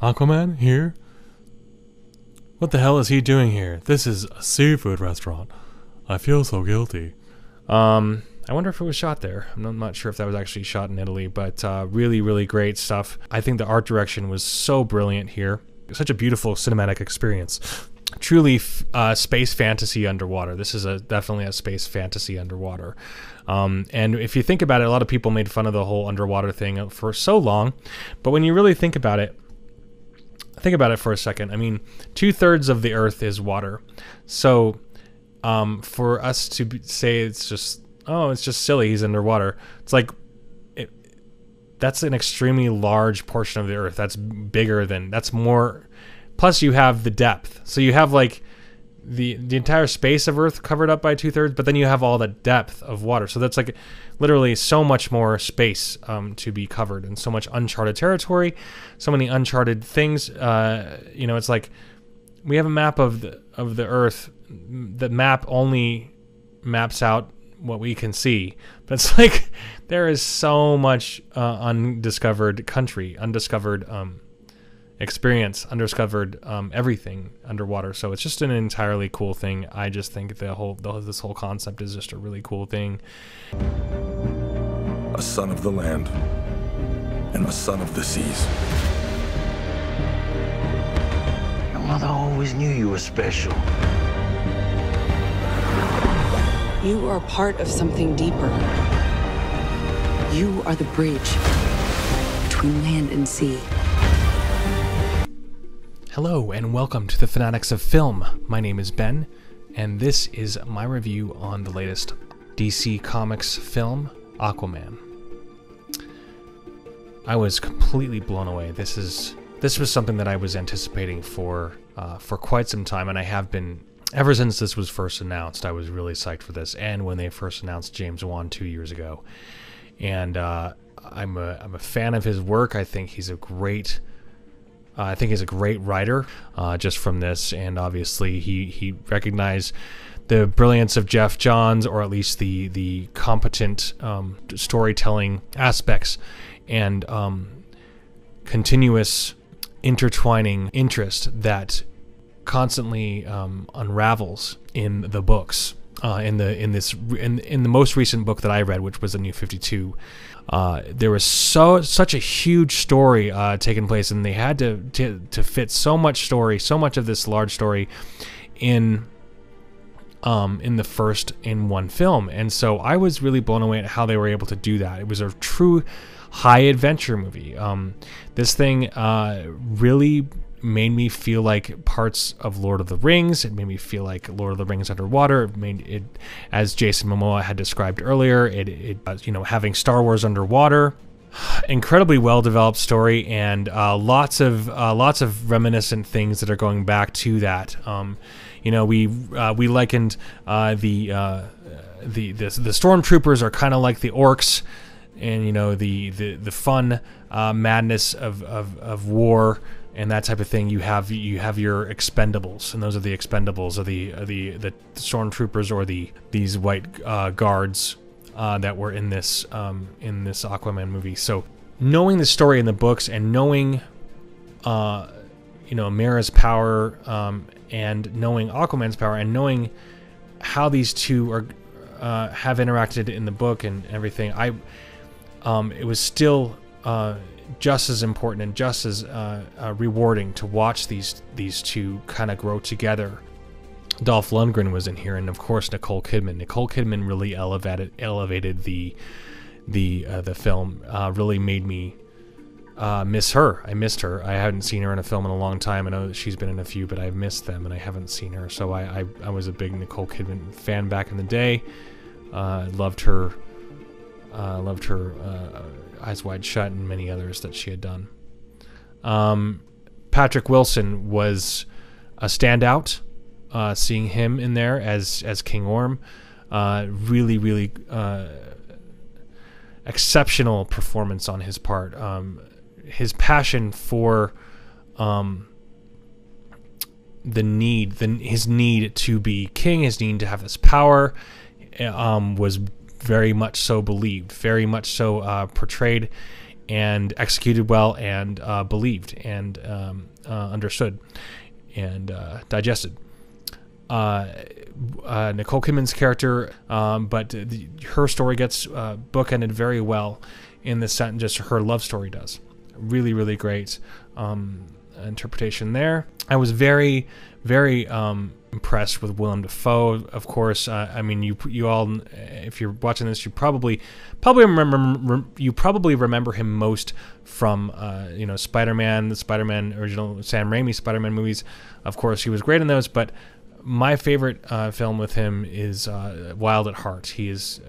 Aquaman here? What the hell is he doing here? This is a seafood restaurant. I feel so guilty. I wonder if it was shot there. I'm not sure if that was actually shot in Italy, but really, really great stuff. I think the art direction was so brilliant here. Such a beautiful cinematic experience. Truly space fantasy underwater. This is definitely a space fantasy underwater. And if you think about it, a lot of people made fun of the whole underwater thing for so long. But when you really think about it for a second. I mean, 2/3 of the Earth is water. So for us to say it's just silly, he's underwater. It's like, that's an extremely large portion of the Earth. That's more. Plus, you have the depth. So you have like the entire space of Earth covered up by 2/3, but then you have all the depth of water. So that's like literally so much more space to be covered, and so much uncharted territory, so many uncharted things. It's like we have a map of the Earth. The map only maps out what we can see, but it's like there is so much undiscovered country, undiscovered experience, undiscovered everything underwater. So it's just an entirely cool thing. I just think this whole concept is just a really cool thing. A son of the land and a son of the seas. Your mother always knew you were special. You are part of something deeper. You are the bridge between land and sea. Hello and welcome to the Fanatics of Film. My name is Ben, and this is my review on the latest DC Comics film, Aquaman. I was completely blown away. This was something that I was anticipating for quite some time, and I have been ever since this was first announced. I was really psyched for this, and when they first announced James Wan 2 years ago. And I'm a fan of his work. I think he's a great writer, just from this, and obviously he recognized the brilliance of Jeff Johns, or at least the competent storytelling aspects and continuous intertwining interest that constantly unravels in the books. In the most recent book that I read, which was the New 52, there was such a huge story taking place, and they had to fit so much of this large story in one film. And so I was really blown away at how they were able to do that. It was a true high adventure movie. This thing really made me feel like parts of Lord of the Rings. It made me feel like Lord of the Rings underwater. It made it, as Jason Momoa had described earlier, having Star Wars underwater. Incredibly well developed story, and lots of reminiscent things that are going back to that. We likened the stormtroopers are kind of like the orcs, and the fun madness of war and that type of thing. You have your Expendables, and those are the Expendables, or the stormtroopers, or these white guards that were in this Aquaman movie. So knowing the story in the books, and knowing Mera's power, and knowing Aquaman's power, and knowing how these two have interacted in the book and everything, it was still just as important and just as rewarding to watch these two kind of grow together. Dolph Lundgren was in here, and of course Nicole Kidman. Nicole Kidman really elevated the film. Really made me miss her. I missed her. I hadn't seen her in a film in a long time. I know that she's been in a few, but I've missed them, and I haven't seen her. So I was a big Nicole Kidman fan back in the day. Loved her. Eyes Wide Shut, and many others that she had done. Patrick Wilson was a standout. Seeing him in there as King Orm, really exceptional performance on his part. His passion for his need to be king, his need to have this power, was very much so believed, very much so portrayed and executed well and believed and understood and digested. Nicole Kidman's character, but her story gets bookended very well in the sentence, just her love story does. Really, really great interpretation there. I was very, very impressed with Willem Dafoe. Of course, I mean, you all, if you're watching this, you probably remember him most from you know, Spider-Man, the Spider-Man original Sam Raimi Spider-Man movies. Of course, he was great in those, but my favorite film with him is Wild at Heart. He is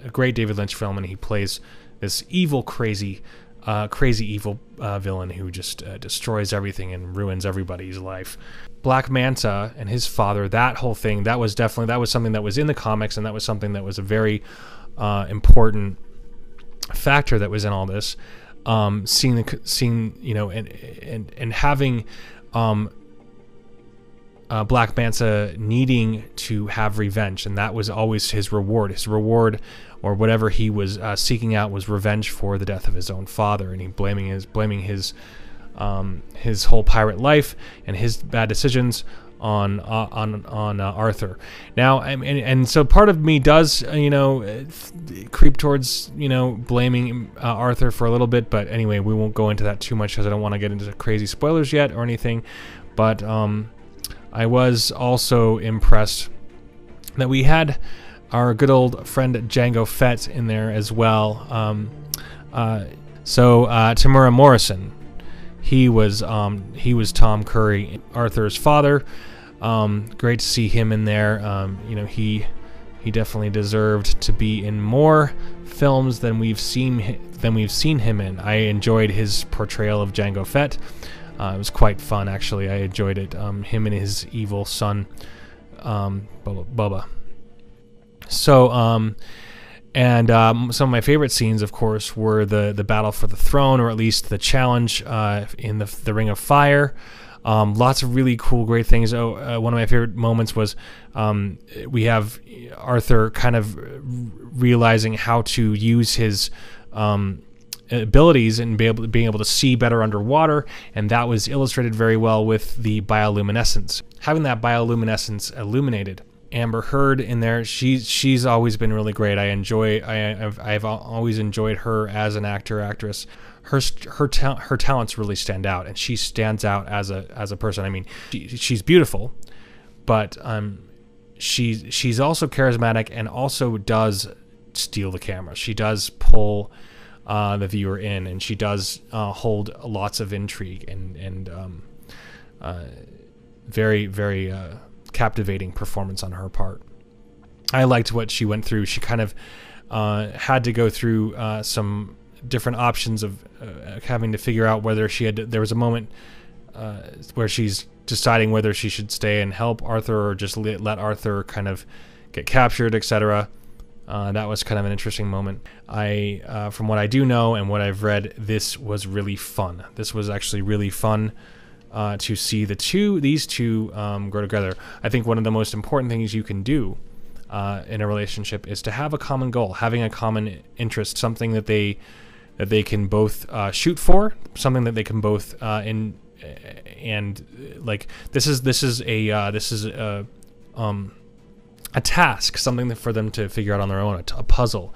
a great David Lynch film, and he plays this evil, crazy evil villain who just destroys everything and ruins everybody's life. Black Manta and his father, that whole thing, that was something that was in the comics, and that was something that was a very important factor that was in all this. Seeing you know, and having Black Manta needing to have revenge, and that was always his reward. His reward, or whatever he was seeking out, was revenge for the death of his own father, and he blaming his whole pirate life and his bad decisions on Arthur. Now, and so part of me does you know, creep towards, you know, blaming Arthur for a little bit, but anyway, we won't go into that too much because I don't want to get into crazy spoilers yet or anything. But I was also impressed that we had our good old friend Jango Fett in there as well. Tamura Morrison, he was Tom Curry, Arthur's father. Great to see him in there. You know, he definitely deserved to be in more films than we've seen him in. I enjoyed his portrayal of Jango Fett. It was quite fun, actually. I enjoyed it. Him and his evil son, Bubba. So, some of my favorite scenes, of course, were the battle for the throne, or at least the challenge in the Ring of Fire. Lots of really cool, great things. One of my favorite moments was we have Arthur kind of realizing how to use his abilities and being able to see better underwater, and that was illustrated very well with the bioluminescence. Having that bioluminescence illuminated. Amber Heard in there, she's always been really great. I've always enjoyed her as an actress. Her talents really stand out, and she stands out as a person. I mean, she's beautiful, but she's also charismatic and also does steal the camera. She does pull the viewer in, and she does hold lots of intrigue and very, very captivating performance on her part. I liked what she went through. She kind of had to go through some different options of having to figure out whether there was a moment where she's deciding whether she should stay and help Arthur or just let Arthur kind of get captured, etc. That was kind of an interesting moment. From what I do know and what I've read, this was really fun. This was actually really fun to see these two grow together. I think one of the most important things you can do in a relationship is to have a common goal, having a common interest, something that they can both shoot for, something that they can both and like this is a task, something for them to figure out on their own, a puzzle,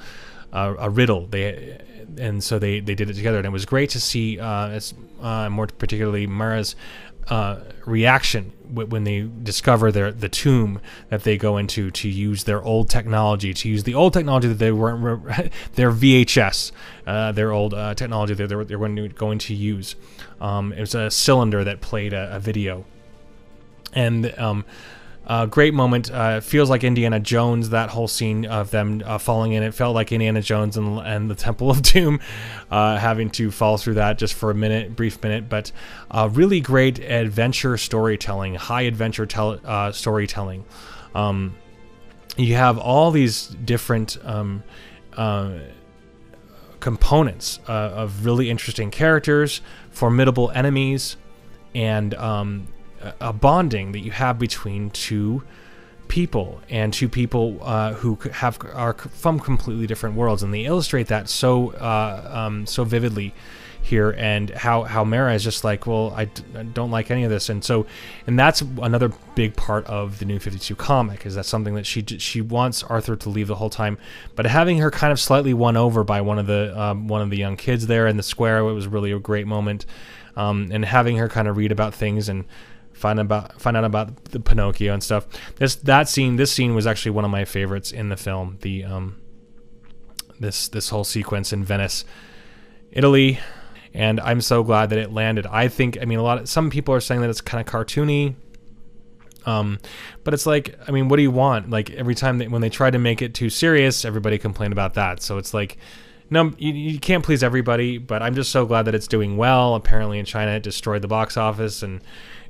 a riddle. And so they did it together, and it was great to see, more particularly Mara's reaction when they discover the tomb that they go into to use their old technology, that they weren't, their VHS, their old technology that they're going to use. It was a cylinder that played a video, and great moment. Feels like Indiana Jones, that whole scene of them falling in. It felt like Indiana Jones and the Temple of Doom, having to fall through that just for a brief minute. But really great adventure storytelling, high adventure storytelling. You have all these different components of really interesting characters, formidable enemies, and a bonding that you have between two people, and two people who are from completely different worlds, and they illustrate that so vividly here, and how Mara is just like, well, I don't like any of this, and that's another big part of the New 52 comic, is that something that she wants Arthur to leave the whole time, but having her kind of slightly won over by one of the young kids there in the square, it was really a great moment, and having her kind of read about things and find out about the Pinocchio and stuff. This scene was actually one of my favorites in the film. The this whole sequence in Venice, Italy, and I'm so glad that it landed. I mean, some people are saying that it's kind of cartoony, but it's like, I mean, what do you want? Like, every time when they try to make it too serious, everybody complained about that. So it's like, no, you can't please everybody, but I'm just so glad that it's doing well. Apparently in China it destroyed the box office, and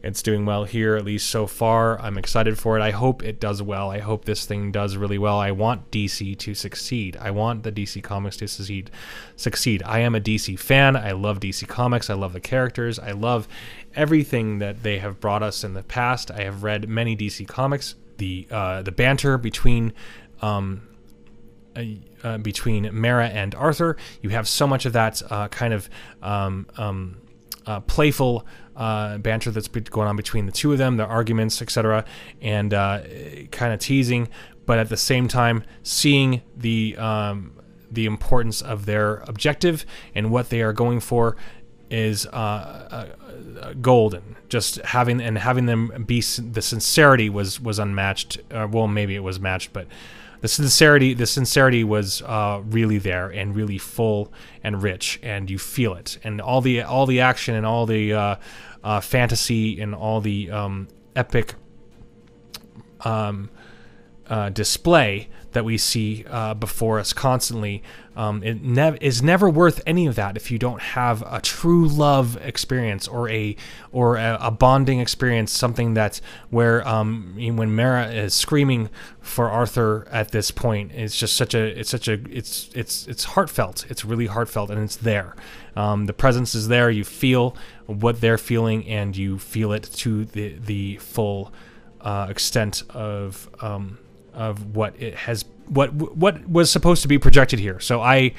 it's doing well here, at least so far. I'm excited for it. I hope it does well. I hope this thing does really well. I want DC to succeed. I want the DC Comics to succeed. I am a DC fan. I love DC Comics. I love the characters. I love everything that they have brought us in the past. I have read many DC Comics. The banter between Mara and Arthur, you have so much of that kind of playful banter that's going on between the two of them, their arguments, etc., and kind of teasing, but at the same time seeing the importance of their objective and what they are going for is golden. Just having them be, the sincerity was unmatched. Well, maybe it was matched, but the sincerity was really there and really full and rich, and you feel it, and all the action and all the fantasy and all the epic display that we see before us constantly. It is never worth any of that if you don't have a true love experience or a bonding experience, something that's where when Mara is screaming for Arthur at this point, it's just it's heartfelt. It's really heartfelt, and it's there. The presence is there. You feel what they're feeling, and you feel it to the full extent of what it has, what was supposed to be projected here. So I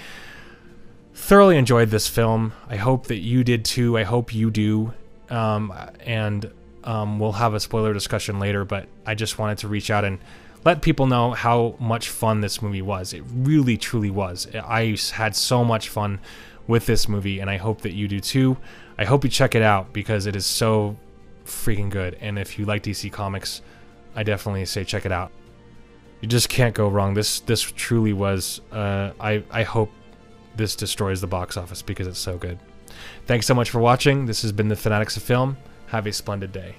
thoroughly enjoyed this film. I hope that you did too. I hope you do. And we'll have a spoiler discussion later, but I just wanted to reach out and let people know how much fun this movie was. It really, truly was. I had so much fun with this movie, and I hope that you do too. I hope you check it out, because it is so freaking good. And if you like DC Comics, I definitely say check it out. You just can't go wrong. This truly was. I hope this destroys the box office, because it's so good. Thanks so much for watching. This has been the Fanatics of Film. Have a splendid day.